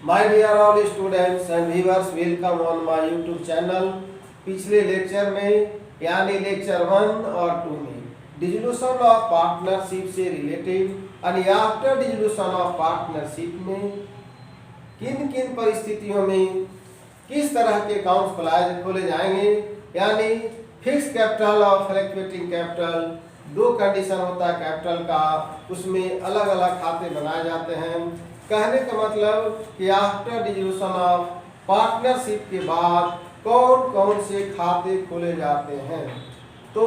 My dear all students and viewers, welcome on my YouTube channel। पिछले lecture में यानी lecture 1 और 2 में डिसोल्यूशन ऑफ पार्टनरशिप से रिलेटेड और आफ्टर डिसोल्यूशन ऑफ पार्टनरशिप में किन किन परिस्थितियों में किस तरह के अकाउंट्स खोले जाएंगे, यानी फिक्स कैपिटल और फ्लक्चुएटिंग कैपिटल, दो कंडीशन होता है कैपिटल का, उसमें अलग अलग खाते बनाए जाते हैं। कहने का मतलब कि आफ्टर डिसोल्यूशन ऑफ पार्टनरशिप के बाद कौन कौन से खाते खोले जाते हैं, तो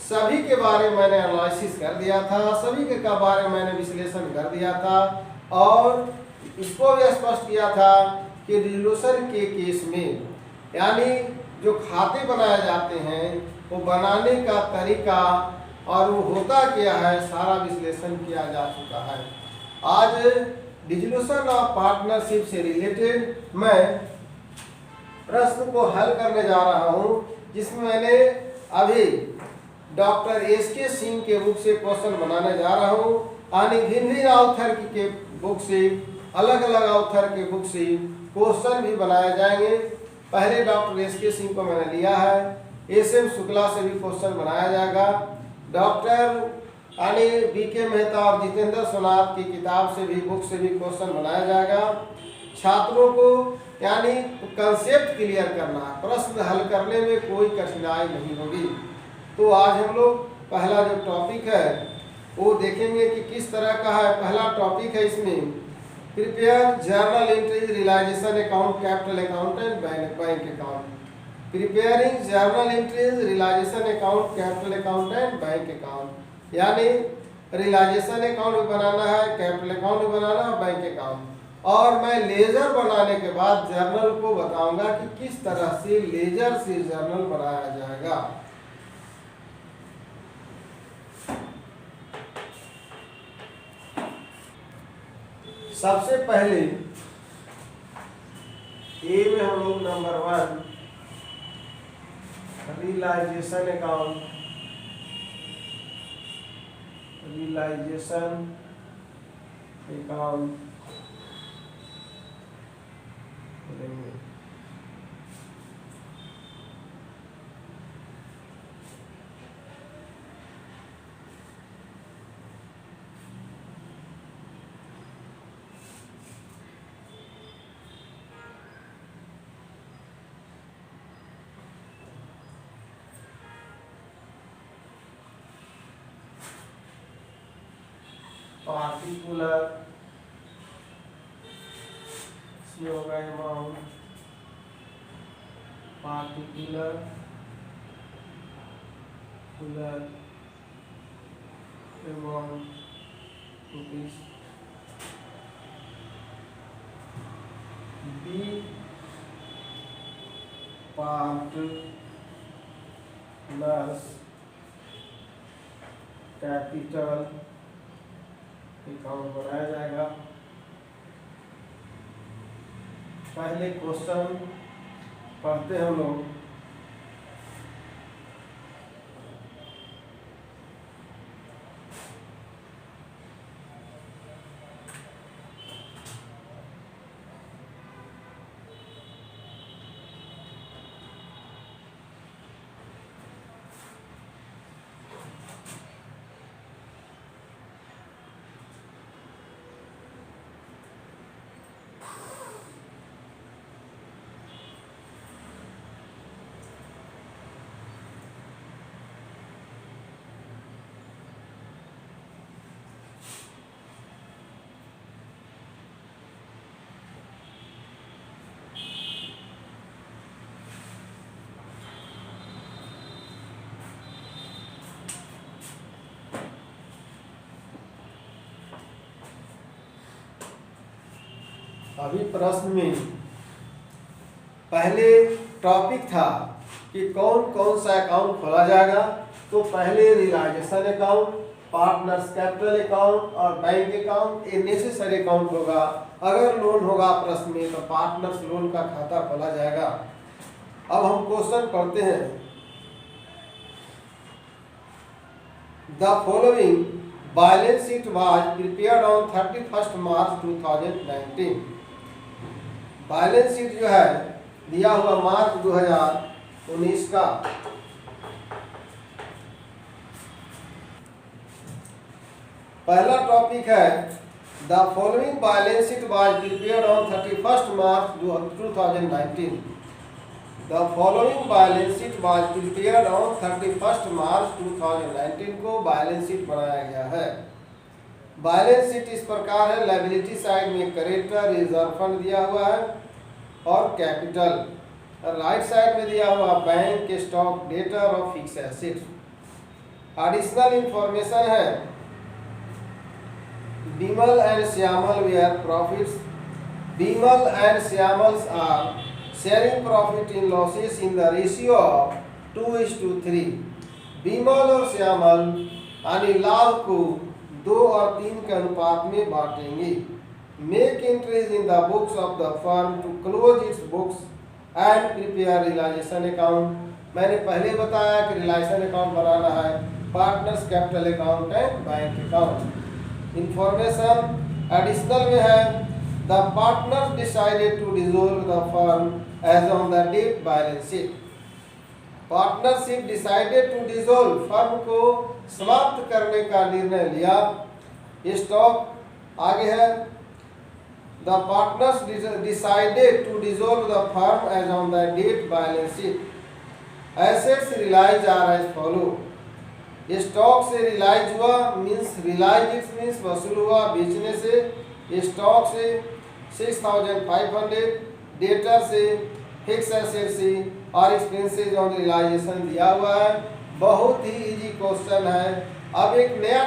सभी के बारे में मैंने एनालिसिस कर दिया था, सभी के बारे में मैंने विश्लेषण कर दिया था और इसको भी स्पष्ट किया था कि डिसोल्यूशन के केस में यानी जो खाते बनाए जाते हैं वो बनाने का तरीका और वो होता क्या है, सारा विश्लेषण किया जा चुका है। आज डिसोल्यूशन ऑफ पार्टनरशिप से रिलेटेड मैं प्रश्न को हल करने जा रहा हूं, जिसमें मैंने अभी डॉक्टर एस.के. सिंह के बुक से क्वेश्चन बनाने जा रहा हूं, यानी भिन्न भिन्न ऑथर के बुक से, अलग अलग ऑथर के बुक से क्वेश्चन भी बनाए जाएंगे। पहले डॉक्टर एस.के. सिंह को मैंने लिया है, एस.एम. शुक्ला से भी क्वेश्चन बनाया जाएगा, डॉक्टर यानी बी.के. मेहता और जितेंद्र सोनार की किताब से भी, बुक से भी क्वेश्चन बनाया जाएगा। छात्रों को यानी कंसेप्ट क्लियर करना, प्रश्न हल करने में कोई कठिनाई नहीं होगी। तो आज हम लोग पहला जो टॉपिक है वो देखेंगे कि किस तरह का है। पहला टॉपिक है इसमें prepare journal entries, realisation account, capital account and bank account. Preparing journal entries, realisation account, capital account and bank account, यानी रियलाइजेशन अकाउंट भी बनाना है, कैपिटल अकाउंट भी बनाना है, बैंक अकाउंट। और मैं लेजर बनाने के बाद जर्नल को बताऊंगा कि किस तरह से लेजर से जर्नल बनाया जाएगा। सबसे पहले ए में हम लोग number 1 realisation account, realisation account लेंगे। पार्टिकुलर इसमें होगा अमाउंट, पार्टिकुलर अमाउंट रुपीज, बी पार्टनर्स कैपिटल अकाउंट बनाया जाएगा। पहले क्वेश्चन पढ़ते हैं हम लोग। अभी प्रश्न में पहले टॉपिक था कि कौन कौन सा अकाउंट खोला जाएगा, तो पहले realisation account, partners capital account और बैंक अकाउंट, ये नेसेसरी अकाउंट होगा। अगर लोन होगा प्रश्न में तो पार्टनर्स लोन का खाता खोला जाएगा। अब हम क्वेश्चन पढ़ते हैं। The following balance sheet was prepared on 31 March 2019। Balance sheet जो है दिया हुआ मार्च 2019 का। पहला टॉपिक है the following balance sheet was prepared on 31 March 2019। The following balance sheet was prepared on 31 मार्च 2019 को बैलेंस शीट बनाया गया है। बैलेंस शीट इस प्रकार है, लायबिलिटी साइड में क्रेडिटर रिजर्व फंड दिया हुआ है और कैपिटल, राइट साइड में दिया हुआ बैंक, स्टॉक, डेटर और फिक्स एसेट्स। एडिशनल इंफॉर्मेशन है Bimal and Syamal were profits. Bimal and Syamal are sharing profit in losses in the ratio of 2:3। Bimal और श्यामल यानी लाभ को 2 और 3 के अनुपात में बांटेंगे। Make entries in the books of the firm to close its books and prepare realization account। मैंने पहले बताया कि रिलायसन अकाउंट बनाना है, partners capital account and bank account. Information additional में है the partners decided to dissolve the firm as on the date balance sheet. Partnership decided to dissolve, firm को समाप्त करने का निर्णय लिया। स्टॉक आगे है the partners decided to dissolve the firm as on the date balance sheet. Assets realise are as follow. Stock से realise हुआ मीन्स रिलाइज मीन्स वसूल हुआ बेचने से। स्टॉक से 6500, डेटर से, फिक्स एसेट से और एक्सपेंसेस ऑन रियलाइजेशन दिया हुआ है। बहुत ही इजी क्वेश्चन है। अब एक नया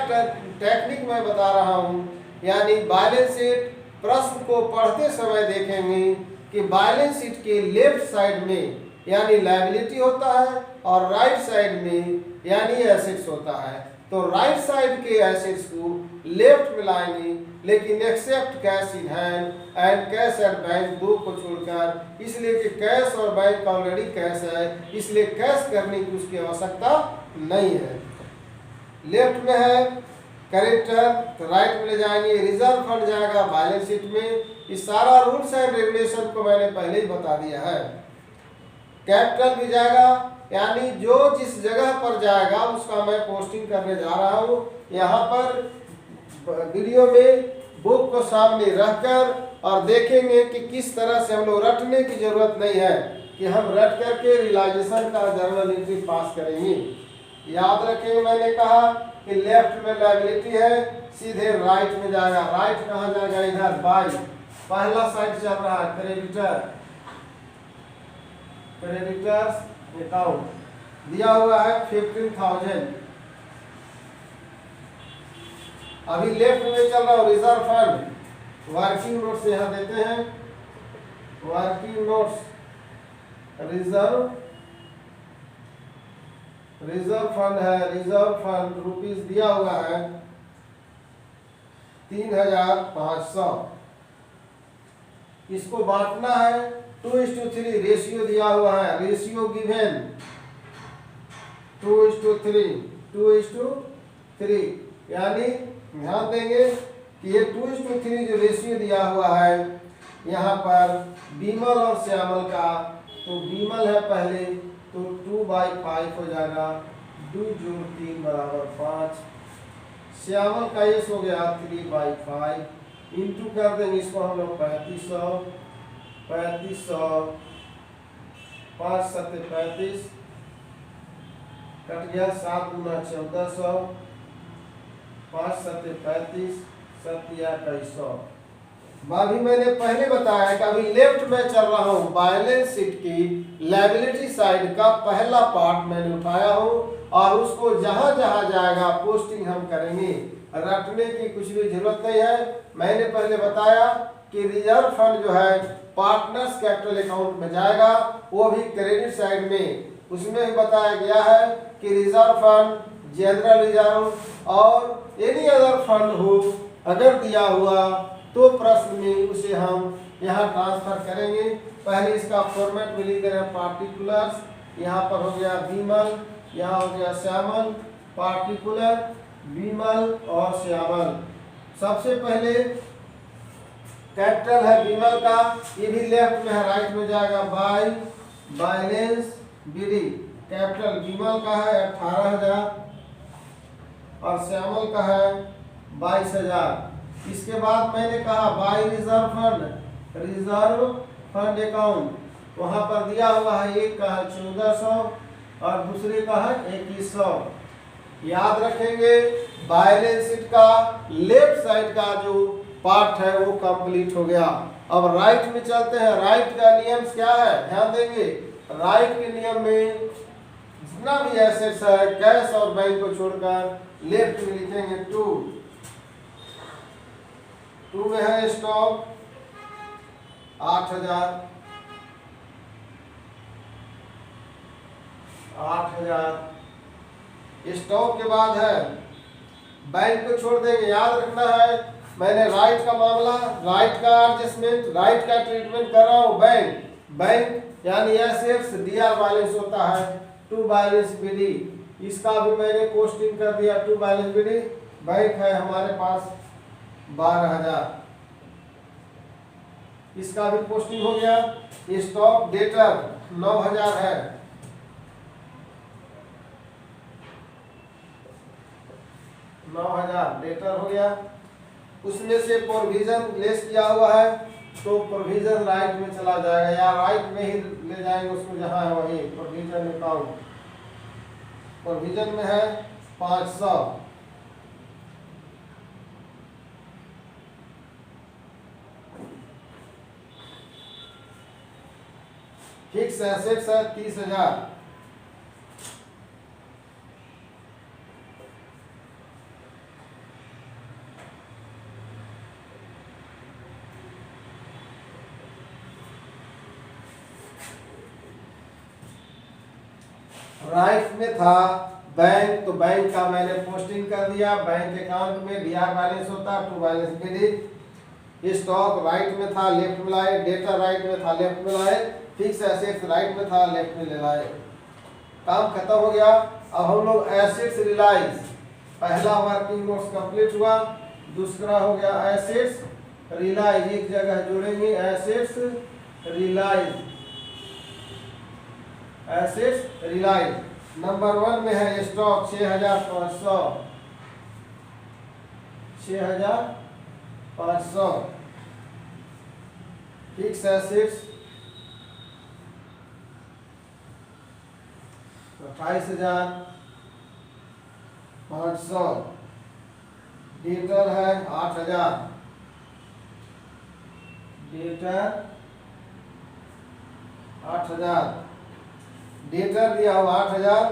टेक्निक मैं बता रहा हूँ, यानी बैलेंस शीट प्रश्न को पढ़ते समय देखेंगे कि बैलेंस शीट के लेफ्ट साइड में यानी लायबिलिटी होता है और राइट साइड में यानी एसेट्स होता है। तो राइट साइड के एसेट्स को लेफ्ट में लाएंगे, लेकिन except cash in hand and cash at bank, दो को छोड़कर, इसलिए कि कैश और बैंक ऑलरेडी कैश है, इसलिए कैश करने की उसकी आवश्यकता नहीं है। लेफ्ट में है करेक्टर, तो राइट में ले जाएंगे। रिजर्व फंड जाएगा बैलेंस शीट में। इस सारा रूल्स एंड रेगुलेशन को मैंने पहले ही बता दिया है। कैपिटल भी जाएगा, यानी जो जिस जगह पर जाएगा उसका मैं पोस्टिंग करने जा रहा हूँ। यहाँ पर वीडियो में बुक को सामने रखकर और देखेंगे कि किस तरह से हम लोग रटने की जरूरत नहीं है कि हम रट करके रियलाइजेशन का जर्नल एंट्री पास करेंगे। याद रखेंगे मैंने कहा कि लेफ्ट में लायबिलिटी है, सीधे राइट में जाएगा। राइट कहाँ जाएगा? इधर बाई, पहला साइड चल रहा है क्रेडिटर, क्रेडिटर्स अकाउंट दिया हुआ है 15,000। अभी लेफ्ट में चल रहा है रिजर्व फंड, वर्किंग नोट्स यहाँ देते हैं। वर्किंग नोट्स रिजर्व फंड है, रिजर्व फंड रुपीस दिया हुआ है 3,500। इसको बांटना है 2:3, रेशियो दिया हुआ है। रेशियो गिवन 2:3, यानी ध्यान देंगे कि ये 2:3 जो रेशियो दिया हुआ है यहाँ पर बीमल और श्यामल का, तो बीमल है पहले तो 2/5 हो जाएगा, 2 जोड़ 3 बराबर 5। श्यामल का ये हो गया 3/5, इंटू कर देंगे इसको हम लोग 3500, 5 7 35 कट गया, 7 गुना 1400, 5 7 35, 7 या 2100। अभी मैंने पहले बताया कि अभी लेफ्ट में चल रहा हूँ, बैलेंस शीट की लायबिलिटी साइड का पहला पार्ट मैंने उठाया हूँ और उसको जहां जहां जाएगा पोस्टिंग हम करेंगे। रटने की कुछ भी जरूरत नहीं है। मैंने पहले बताया कि रिजर्व फंड जो है पार्टनर्स कैपिटल अकाउंट में जाएगा, वो भी क्रेडिट साइड में। उसमें भी बताया गया है कि रिजर्व फंड, जनरल रिजर्व और एनी अदर फंड हो अगर दिया हुआ तो प्रश्न में उसे हम यहाँ ट्रांसफर करेंगे। पहले इसका फॉर्मेट में लिख दे रहे हैं पार्टिकुलर्स, यहाँ पर हो गया बीमल, यहाँ हो गया श्यामल, पार्टिकुलर बीमल और श्यामल। सबसे पहले कैपिटल है विमल का, ये भी लेफ्ट में है, राइट में जाएगा बाय बैलेंस बीडी। कैपिटल विमल का है 18,000 और श्यामल का है 22,000। इसके बाद मैंने कहा बाय रिजर्व फंड अकाउंट, वहां पर दिया हुआ है, एक का है 1400 और दूसरे का है 2100। याद रखेंगे बैलेंस शीट का लेफ्ट साइड का जो पार्ट है वो कंप्लीट हो गया। अब राइट में चलते हैं। राइट का नियम क्या है, ध्यान देंगे। राइट के नियम में जितना भी एसेट्स है कैश और बैंक को छोड़कर लेफ्ट में लिखेंगे 2 में है स्टॉक 8,000 स्टॉक के बाद है बैंक को छोड़ देंगे। याद रखना है मैंने राइट का मामला, राइट का एडजस्टमेंट, राइट का ट्रीटमेंट कर रहा हूँ। बैंक यानी एसेट्स डीआर बैलेंस होता है 2 बैलेंस बीडी, इसका भी मैंने पोस्टिंग कर दिया 2 बैलेंस बीडी। बैंक है हमारे पास 12,000, इसका भी पोस्टिंग हो गया। स्टॉक डेटर 9,000 है, 9,000 डेटर हो गया। उसमें से प्रोविजन लेस किया हुआ है तो प्रोविजन राइट में चला जाएगा या राइट में ही ले जाएंगे उसको, जहां है वही प्रोविजन अकाउंट। प्रोविजन में है 500। फिक्स एसेट्स है 30,000। राइट में था बैंक, तो बैंक का मैंने पोस्टिंग कर दिया। बैंक अकाउंट में डीआर बैलेंस होता है 2 बैलेंस बीडी। स्टॉक राइट में था लेफ्ट में लाए, डेटा राइट में था लेफ्ट में लाए, फिक्स एसेट्स राइट में था लेफ्ट में ले लाए। काम खत्म हो गया। अब हम लोग एसेट्स रियलाइज, पहला वर्किंग नोट्स कंप्लीट हुआ, दूसरा हो गया एसेट्स रियलाइज। एक जगह जोड़ेंगे assets realise, assets realise. Number 1 में है स्टॉक 6,500, 6,500। Fix assets 28,500। डेटर है 8,000, डेटर 8,000। डेटर दिया हुआ 8,000।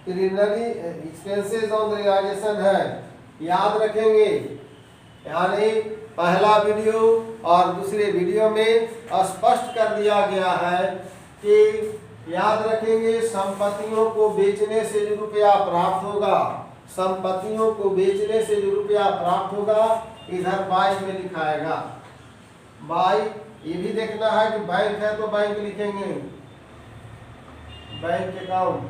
प्रिलिमिनरी एक्सपेंसेस ऑन रियलाइजेशन है, याद रखेंगे। यानी पहला वीडियो और दूसरे वीडियो में स्पष्ट कर दिया गया है कि याद रखेंगे संपत्तियों को बेचने से जो रुपया प्राप्त होगा, संपत्तियों को बेचने से जो रुपया प्राप्त होगा इधर बाई में लिखाएगा। बाई ये भी देखना है कि बैंक है तो बैंक लिखेंगे, बैंक अकाउंट,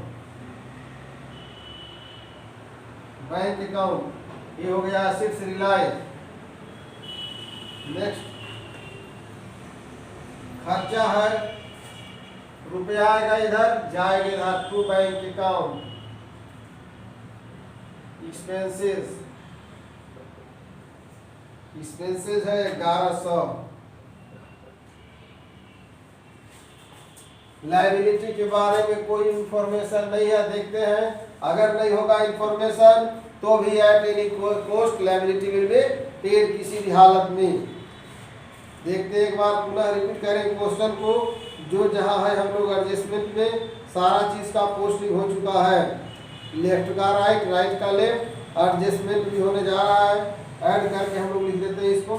बैंक अकाउंट। ये हो गया एसेट्स रियलाइज। नेक्स्ट खर्चा है, रुपया आएगा इधर जाएगा इधर 2 बैंक अकाउंट। एक्सपेंसेस, एक्सपेंसेस है 1100। लायबिलिटी के बारे में कोई इंफॉर्मेशन नहीं है, देखते हैं। अगर नहीं होगा इंफॉर्मेशन तो भी at any cost liability will be paid, किसी भी हालत में। देखते एक बार पुनः रिपीट करें क्वेश्चन को, जो जहां है हम लोग एडजस्टमेंट में सारा चीज का पोस्टिंग हो चुका है। लेफ्ट का राइट, राइट का लेफ्ट, एडजस्टमेंट भी होने जा रहा है। ऐड करके हम लोग लिख देते हैं इसको।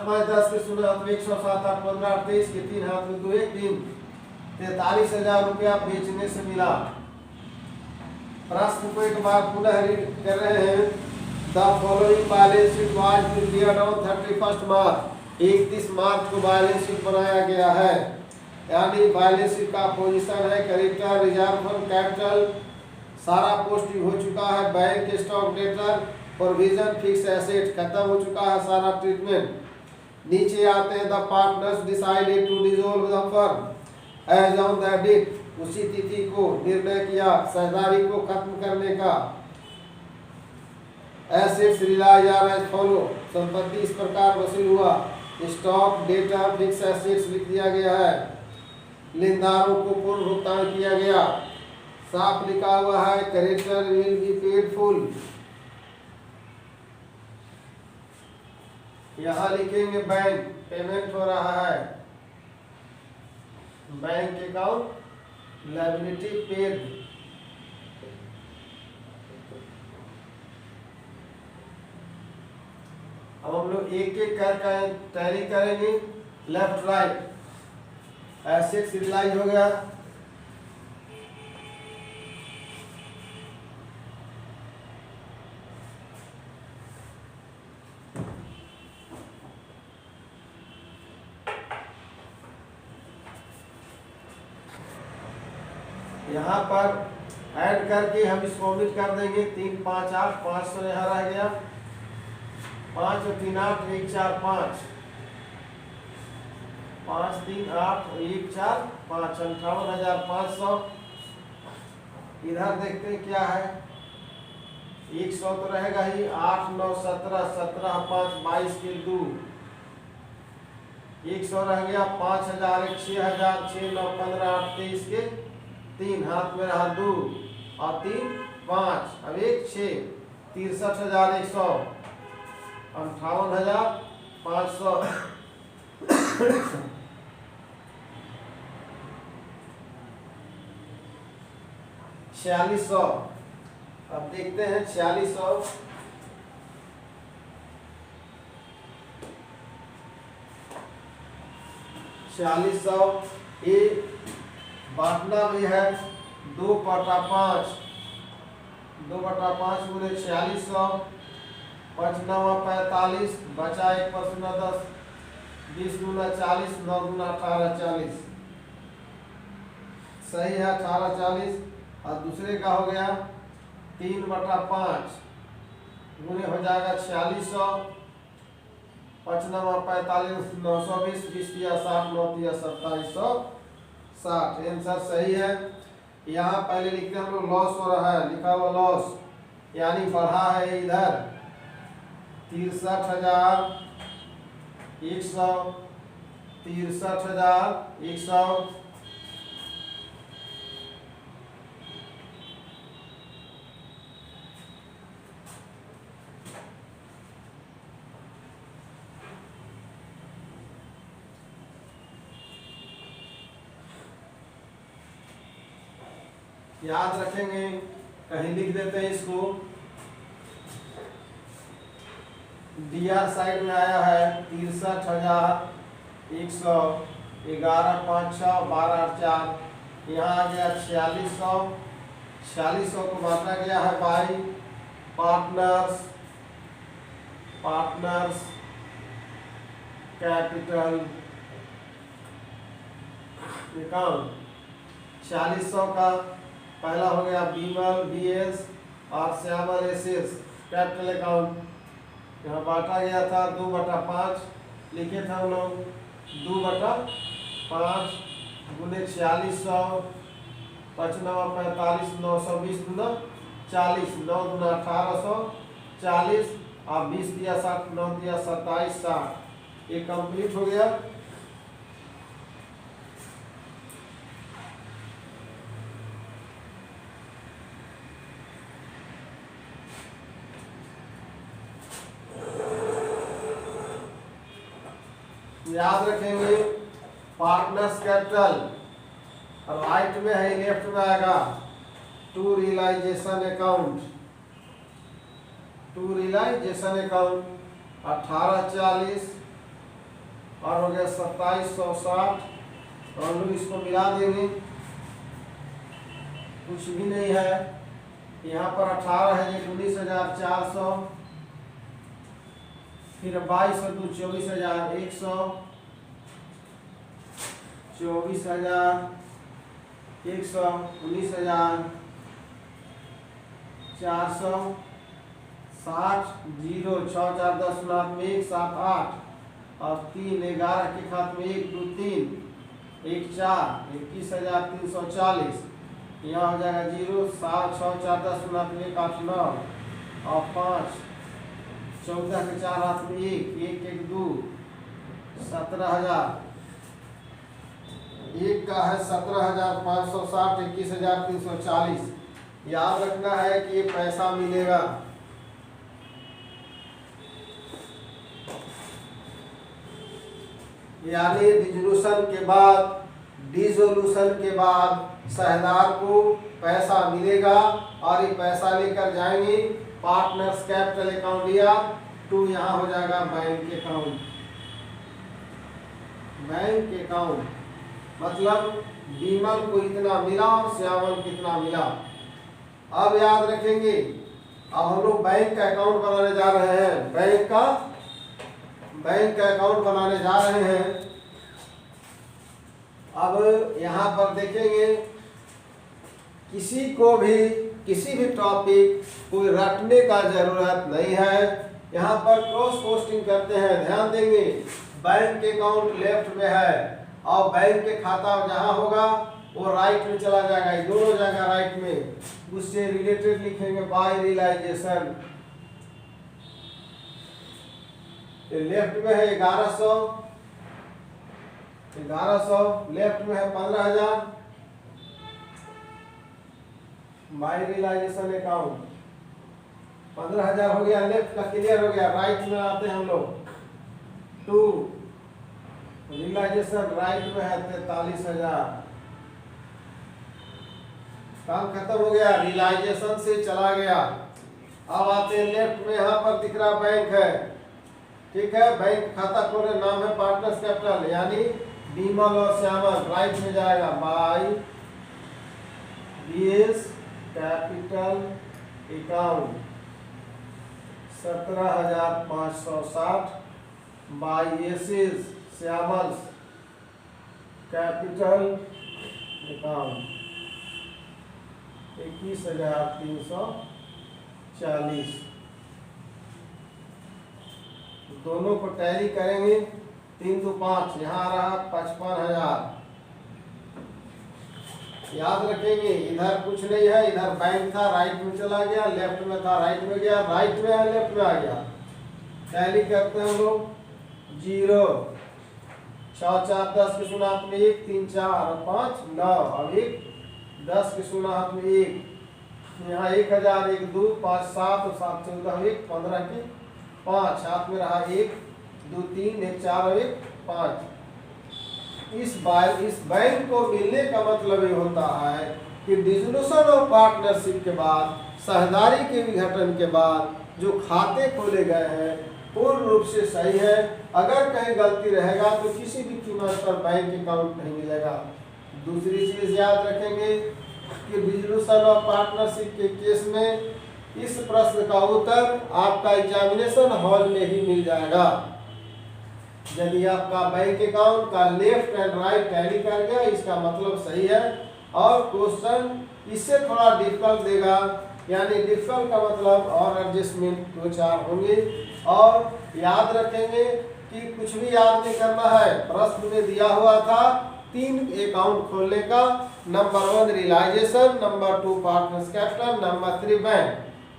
पाँच 10 के 16 हाथ में 107 8 15 28 के 3 हाथ में 2 1 3 43,000 रुपया बेचने से मिला। प्रश्न को एक बार पुनः रीड कर रहे हैं। The following balance sheet was prepared on 31 March 31 मार्च को बैलेंस शीट बनाया गया है। यानी बैलेंस शीट का पोजीशन है क्रेडिटर, रिजर्व फंड, कैपिटल सारा पोस्टिंग हो चुका है। Bank stock debtor, provision, fix asset खत्म हो चुका है सारा ट्रीटमेंट। नीचे आते हैं the partners decided to dissolve the firm as on the date, उसी तिथि को निर्णय किया साझेदारी को खत्म करने का। Assets realise are as follow, संपत्ति इस प्रकार वसूल हुआ। स्टॉक डेटा फिक्स एसेट्स लिख दिया गया है। लेनदारों को पूर्ण भुगतान किया गया। साफ लिखा हुआ है creditor will be paid full. यहाँ लिखेंगे बैंक, पेमेंट हो रहा है, बैंक अकाउंट लायबिलिटी पेड। अब हम लोग एक एक कर टैली करेंगे लेफ्ट राइट। एसेट्स रिलाइज हो गया, यहाँ पर ऐड करके हम इसको ओमिट कर देंगे। 3 5 8 500 यहाँ रह गया। 5 और 3 8 1 4 5 5 3 8 1 4 5 58,500। इधर देखते हैं क्या है। 100 तो रहेगा ही। 8 9 17 17 5 22 के 2 100 रह गया। 5,000 1 6,000 6 9 15 8 23 के 3 हाथ में रहा 2 और 3 5 अब 1 6 63,100 58,500 4600। अब देखते हैं 4600 ये बांटना भी है। 2/5 2/5 गुने 4600 5×9 45 बचा 1 10 20 गुना 40 9 गुना 18 40 सही है 18 40। और दूसरे का हो गया 3/5 गुने हो जाएगा 4600 5×9 45 920 20 दिया 60 9 दिया 2760। आंसर सही है। यहाँ पहले लिखते हैं हम लोग लॉस हो रहा है, लिखा हुआ लॉस यानी बढ़ा है इधर 63,100 63,100। याद रखेंगे, कहीं लिख देते हैं इसको। डीआर साइड में आया है 63,100 11 5 6 12 8 4। यहाँ आ गया 4600 4600 को बांटा गया है बाई पार्टनर्स कैपिटल अकाउंट। 4600 का पहला हो गया बीमल बीएस और श्यामल एसेस कैपिटल अकाउंट। यहाँ बांटा गया था 2/5 लिखे थे हम लोग 2/5 गुने 4600 5×9 45 920 गुना 40 9 गुना 1840 और 20 दिया 60 9 दिया 27 60। ये कंप्लीट हो गया। याद रखेंगे पार्टनर्स कैपिटल राइट में है लेफ्ट में आएगा टू रियलाइजेशन अकाउंट 1840 और हो गया 2760। और हम लोग इसको मिला देंगे, कुछ भी नहीं है। यहाँ पर 18 है 19,400 फिर 22 और 2 24,000, 100, 24,000, 100, 19,000, 400, 60, 0, 6 4 10 9 में 1 7 8 और 3 11 के खाते में 1 2 3 1 4 21,340। यहाँ हो जाएगा 0 7 6 4 10 9 में 1 8 9 और 5 14 के 4 हाथ में 1 1 1 2 17,000। एक का है 17,560, 21,340। याद रखना है कि ये पैसा मिलेगा। यानी डिसोल्यूशन के बाद शहरदार को पैसा मिलेगा और ये पैसा लेकर जाएंगे पार्टनर्स कैपिटल अकाउंट या टू, यहाँ हो जाएगा बैंक अकाउंट। बैंक अकाउंट मतलब बीमल को इतना मिला और श्यामल कितना मिला। अब याद रखेंगे, अब हम लोग बैंक का अकाउंट बनाने जा रहे हैं। बैंक का अकाउंट बनाने जा रहे हैं। अब यहाँ पर देखेंगे, किसी भी टॉपिक कोई रटने का जरूरत नहीं है। यहाँ पर क्रॉस पोस्टिंग करते हैं, ध्यान देंगे। बैंक अकाउंट लेफ्ट में है और बैंक के खाता जहाँ होगा वो राइट में चला जाएगा, ये दोनों जगह राइट में। उससे रिलेटेड लिखेंगे बाय रियलाइजेशन। लेफ्ट में है 1100, लेफ्ट में है 15,000 बाय रियलाइजेशन अकाउंट। 15,000 हो गया, लेफ्ट का क्लियर हो गया। राइट में आते हैं हम लोग, टू रियलाइजेशन राइट में है 43,000। काम खत्म हो गया, रियलाइजेशन से चला गया। अब आते हैं लेफ्ट में, यहाँ पर दिख रहा बैंक है, ठीक है। बैंक खाता खोले, नाम है पार्टनर्स कैपिटल, यानी बीमल और श्यामल। राइट में जाएगा by BS capital account 17,560 by एसेस श्यामल कैपिटल अकाउंट 21,340। दोनों को टैली करेंगे, 3 2 5, यहाँ आ रहा 55,000। याद रखेंगे, इधर कुछ नहीं है, इधर बैंक था राइट में चला गया, लेफ्ट में था राइट में गया, राइट में है लेफ्ट में आ गया। टैली करते हैं हम लोग। 0 6 4 10 के शून्य हाथ में 1 3 4 और 5 9 और 1 10 के शून्य हाथ में 1, यहाँ 1,000 1 2 5 7 और 7 14 1 15 के 5 हाथ में रहा 1 2 3 1 4 और 1 5। इस बैंक को मिलने का मतलब ये होता है कि डिसोल्यूशन ऑफ पार्टनरशिप के बाद, साझेदारी के विघटन के बाद जो खाते खोले गए हैं पूर्ण रूप से सही है। अगर कहीं गलती रहेगा तो किसी भी कीमत पर बैंक अकाउंट नहीं मिलेगा। दूसरी चीज याद रखेंगे कि डिसोल्यूशन ऑफ पार्टनरशिप के केस में इस प्रश्न का उत्तर आपका एग्जामिनेशन हॉल में ही मिल जाएगा। यदि आपका बैंक अकाउंट का लेफ्ट एंड राइट टैली कर गया, इसका मतलब सही है। और क्वेश्चन इससे थोड़ा डिफिकल्ट देगा, यानी डिफिकल्ट का मतलब और एडजस्टमेंट 2-4 होंगे। और याद रखेंगे कि कुछ भी याद नहीं करना है। प्रश्न में दिया हुआ था 3 अकाउंट खोलने का, number 1 realisation, number 2 partners capital, number 3 bank,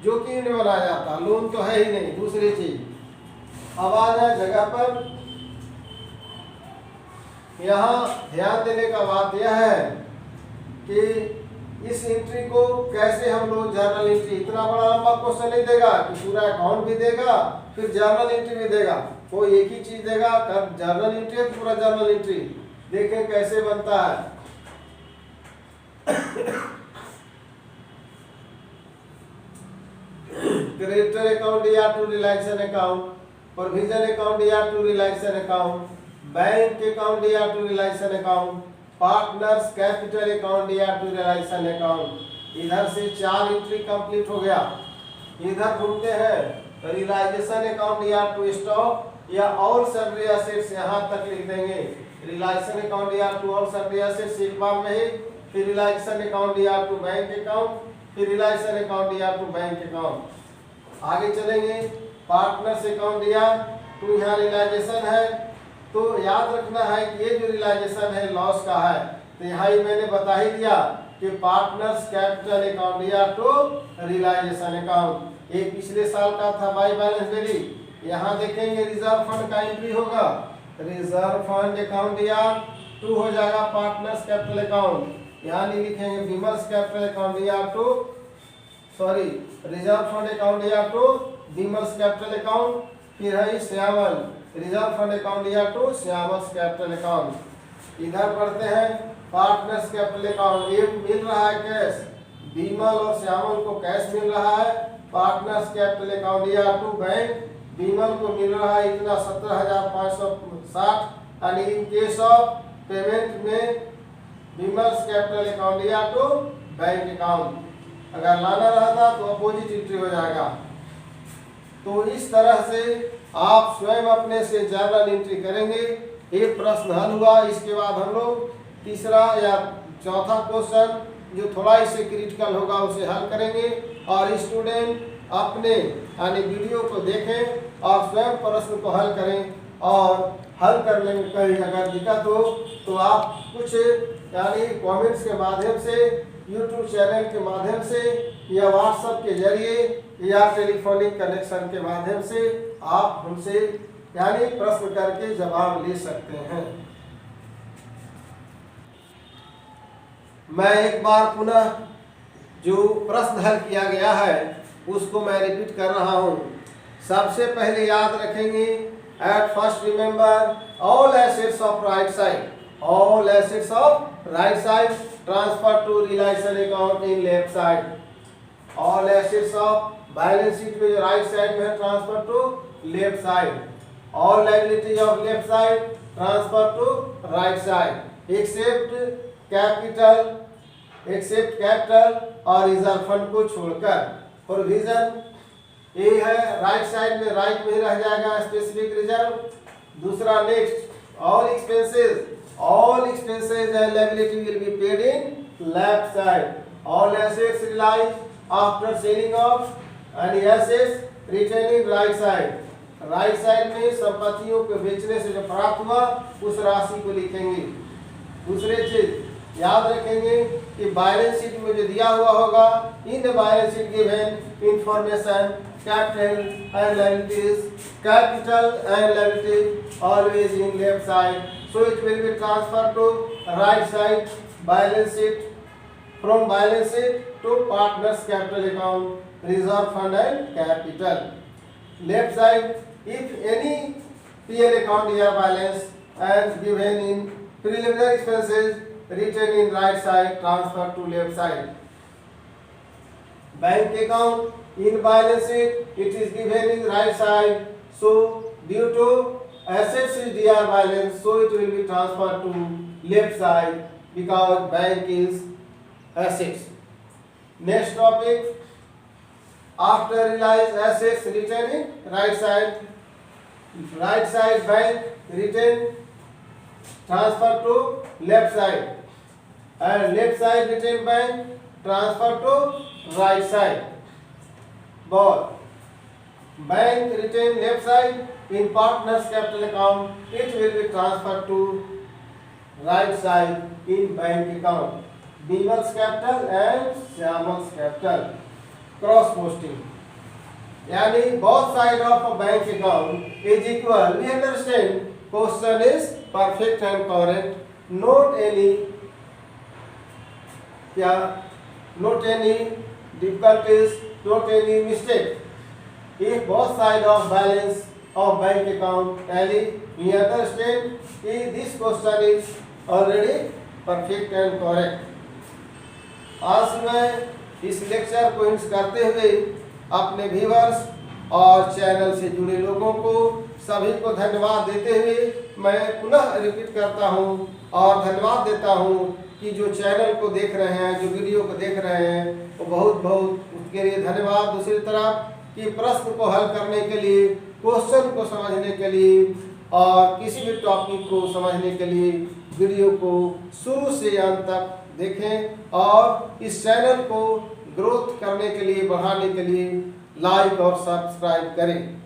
जो कि इन्हें बनाया जाता, लोन तो है ही नहीं। दूसरी चीज अब आ जाए जगह पर, यहाँ ध्यान देने का बात यह है कि इस एंट्री को कैसे हम लोग जर्नल एंट्री, इतना बड़ा लंबा क्वेश्चन नहीं देगा कि पूरा अकाउंट भी देगा फिर जर्नल एंट्री भी देगा, कोई एक ही चीज देगा। जर्नल एंट्री है तो पूरा जर्नल एंट्री देखें कैसे बनता है। क्रेडिटर अकाउंट या to realisation account, provision account या to realisation account, bank account या to realisation account, partners capital account या टू रियलाइजेशन अकाउंट। इधर से 4 एंट्री कंप्लीट हो गया। इधर घूमते हैं रियलाइजेशन अकाउंट या टू स्टॉक या ऑल सन्ड्री एसेट्स यहाँ तक लिख देंगे। रियलाइजेशन अकाउंट या टू ऑल सन्ड्री एसेट्स एक बार में ही, फिर रियलाइजेशन अकाउंट या टू बैंक अकाउंट, फिर रियलाइजेशन अकाउंट या टू बैंक अकाउंट। आगे चलेंगे, पार्टनर्स अकाउंट या टू, यहाँ रियलाइजेशन है तो याद रखना है कि ये जो रियलाइजेशन है लॉस का है, तो यहाँ ही मैंने बता ही दिया कि पार्टनर्स कैपिटल अकाउंट या टू रियलाइजेशन अकाउंट। ये पिछले साल का था बाई बैलेंस वैल्यू। यहाँ देखेंगे रिजर्व फंड का एंट्री होगा, रिजर्व फंड अकाउंट या टू हो जाएगा पार्टनर्स कैपिटल अकाउंट। यहाँ नहीं लिखेंगे विमल्स कैपिटल अकाउंट या to, sorry reserve fund account या टू विमल्स कैपिटल अकाउंट। फिर है श्यामल रिजर्व फंड अकाउंट या टू श्यामल्स कैपिटल अकाउंट। इधर पढ़ते हैं पार्टनर्स कैपिटल अकाउंट। ये मिल रहा है कैश, विमल और श्यामल को कैश मिल रहा है। पार्टनर्स कैपिटल अकाउंट या टू बैंक, विमल को मिल रहा है इतना 17,560 and in case of payment में विमल्स कैपिटल अकाउंट या टू बैंक अकाउंट। अगर लाना रहता तो अपोजिट एंट्री हो जाएगा। तो इस तरह से आप स्वयं अपने से जर्नल एंट्री करेंगे। एक प्रश्न हल हुआ, इसके बाद हम लोग तीसरा या चौथा क्वेश्चन जो थोड़ा इससे क्रिटिकल होगा उसे हल करेंगे। और स्टूडेंट अपने यानी वीडियो को देखें और स्वयं प्रश्न को हल करें, और हल करने में कहीं अगर दिक्कत हो तो आप कुछ यानी कमेंट्स के माध्यम से, यूट्यूब चैनल के माध्यम से या व्हाट्सएप के जरिए या टेलीफोनिक कनेक्शन के माध्यम से आप हमसे यानी प्रश्न करके जवाब ले सकते हैं। मैं एक बार पुनः जो प्रश्न हल किया गया है उसको मैं रिपीट कर रहा हूँ। सबसे पहले याद रखेंगे, at first remember all assets of right side, all assets of right side transfer to realisation account in left side. All assets of balance sheet में जो राइट साइड में है transfer to left side. All liabilities of left side transfer to right side except capital और reserve fund को छोड़कर। Provision ये है right side में, राइट में रह जाएगा स्पेसिफिक रिजर्व। दूसरा next all expenses and liability will be paid in left side. All assets realise after selling of any assets retain in right side. Right side में संपत्तियों को बेचने से जो प्राप्त हुआ उस राशि को लिखेंगे। दूसरी चीज याद रखेंगे कि बैलेंस शीट में जो दिया हुआ होगा, in the balance sheet given information capital and liabilities always in left side, so it will be transfer to right side balance sheet, from balance sheet to partners capital account, reserve fund and capital. Left side, if any PL account year balance and given in preliminary expenses written in right side transfer to left side. Bank account in balance sheet it is given in right side, so due to assets is DR balance, so it will be transferred to left side because bank is assets. Next topic, after realized assets written in right side bank written transfer to left side, and left side written bank transfer to right side. Both bank written left side in partners capital account, it will be transferred to right side in bank account. Vimal's capital and Shyamal's capital. Cross posting, यानी both side of a bank account is equal. We understand question is perfect and correct. Not any difficulties, not any mistake. If both side of balance of bank account tally, we understand this question is already perfect and correct. आज मैं इस lecture को and करते हुए अपने viewers और channel से जुड़े लोगों को सभी को धन्यवाद देते हुए मैं पुनः रिपीट करता हूं और धन्यवाद देता हूं कि जो चैनल को देख रहे हैं, जो वीडियो को देख रहे हैं, वो बहुत बहुत उसके लिए धन्यवाद। दूसरी तरफ कि प्रश्न को हल करने के लिए, क्वेश्चन को समझने के लिए और किसी भी टॉपिक को समझने के लिए वीडियो को शुरू से अंत तक देखें और इस चैनल को ग्रोथ करने के लिए, बढ़ाने के लिए लाइक और सब्सक्राइब करें।